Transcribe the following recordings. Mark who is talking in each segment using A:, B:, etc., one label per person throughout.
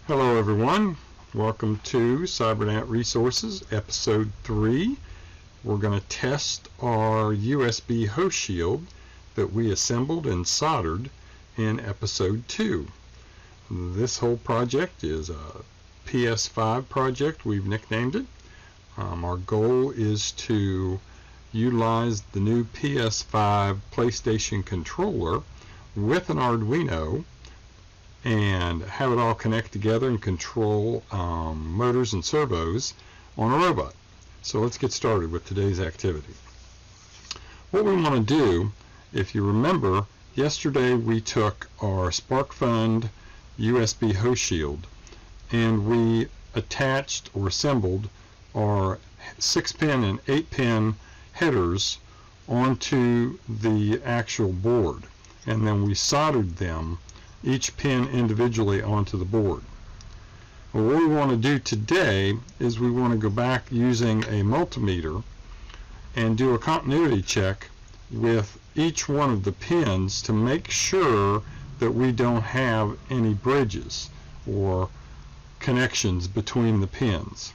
A: Hello everyone, welcome to Cybernet Resources episode 3. We're going to test our USB host shield that we assembled and soldered in episode 2. This whole project is a PS5 project, we've nicknamed it. Our goal is to utilize the new PS5 PlayStation controller with an Arduino and have it all connect together and control motors and servos on a robot. So let's get started with today's activity. What we want to do, if you remember, yesterday we took our SparkFun USB host shield and we attached or assembled our 6-pin and 8-pin headers onto the actual board, and then we soldered them, each pin individually, onto the board. Well, what we want to do today is we want to go back using a multimeter and do a continuity check with each one of the pins to make sure that we don't have any bridges or connections between the pins.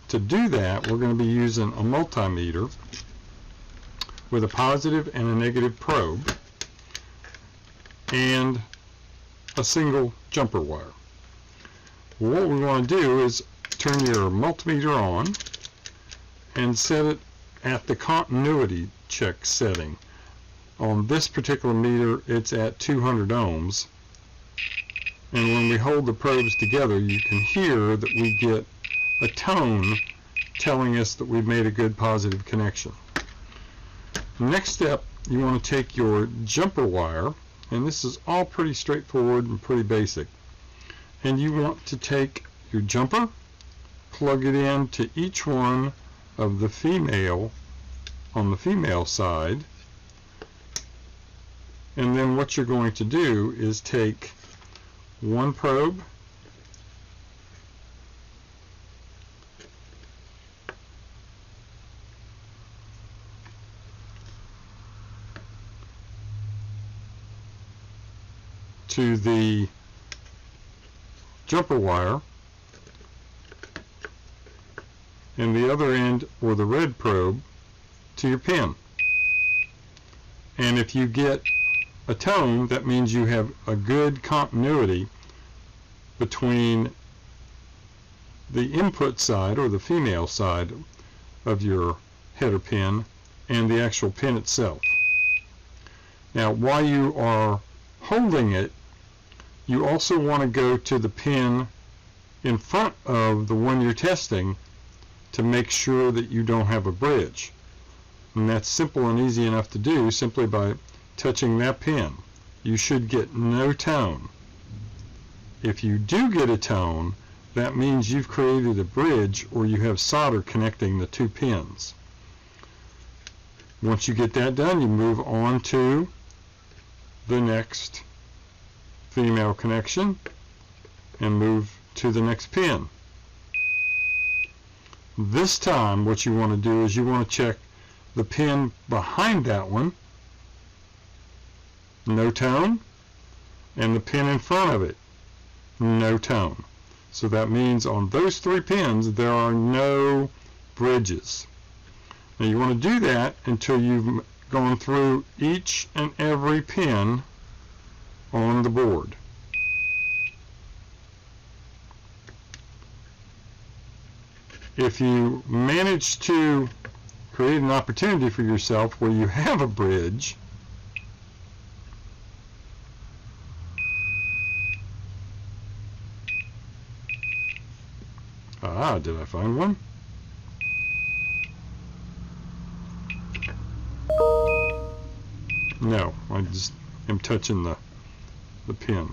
A: To do that, we're going to be using a multimeter with a positive and a negative probe and a single jumper wire. What we want to do is turn your multimeter on and set it at the continuity check setting. On this particular meter it's at 200 ohms, and when we hold the probes together you can hear that we get a tone telling us that we've made a good positive connection. Next step, you want to take your jumper wire, and this is all pretty straightforward and pretty basic, and you want to take your jumper, plug it in to each one of the female on the female side, and then what you're going to do is take one probe to the jumper wire and the other end, or the red probe, to your pin. And if you get a tone, that means you have a good continuity between the input side, or the female side, of your header pin and the actual pin itself. Now, while you are holding it, you also want to go to the pin in front of the one you're testing to make sure that you don't have a bridge. And that's simple and easy enough to do simply by touching that pin. You should get no tone. If you do get a tone, that means you've created a bridge, or you have solder connecting the two pins. Once you get that done, you move on to the next female connection and move to the next pin. This time what you want to do is you want to check the pin behind that one, no tone, and the pin in front of it, no tone. So that means on those three pins there are no bridges. Now you want to do that until you've gone through each and every pin on the board. If you manage to create an opportunity for yourself where you have a bridge, did I find one? No, I just am touching the pin.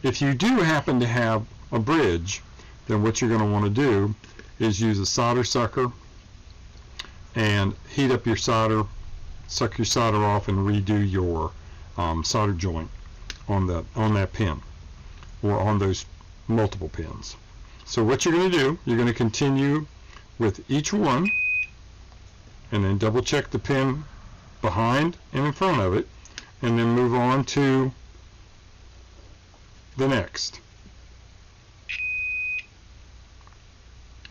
A: If you do happen to have a bridge, then what you're going to want to do is use a solder sucker and heat up your solder, suck your solder off, and redo your solder joint on that pin, or on those multiple pins. So what you're going to do, you're going to continue with each one and then double check the pin behind and in front of it, and then move on to the next.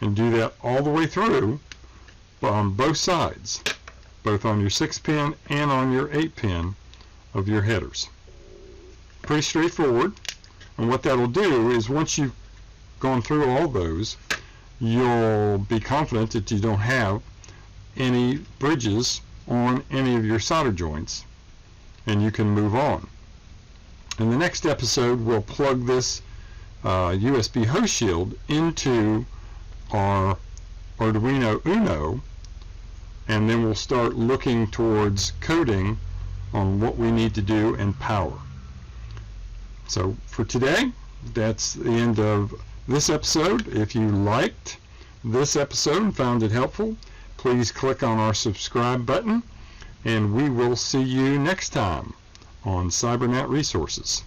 A: and do that all the way through on both sides, both on your 6-pin and on your 8-pin of your headers. Pretty straightforward. And what that'll do is once you've gone through all those, you'll be confident that you don't have any bridges on any of your solder joints, and you can move on. In the next episode, we'll plug this USB host shield into our Arduino Uno, and then we'll start looking towards coding on what we need to do and power. So for today, that's the end of this episode. If you liked this episode and found it helpful, please click on our subscribe button, and we will see you next time on Cybernet Resources.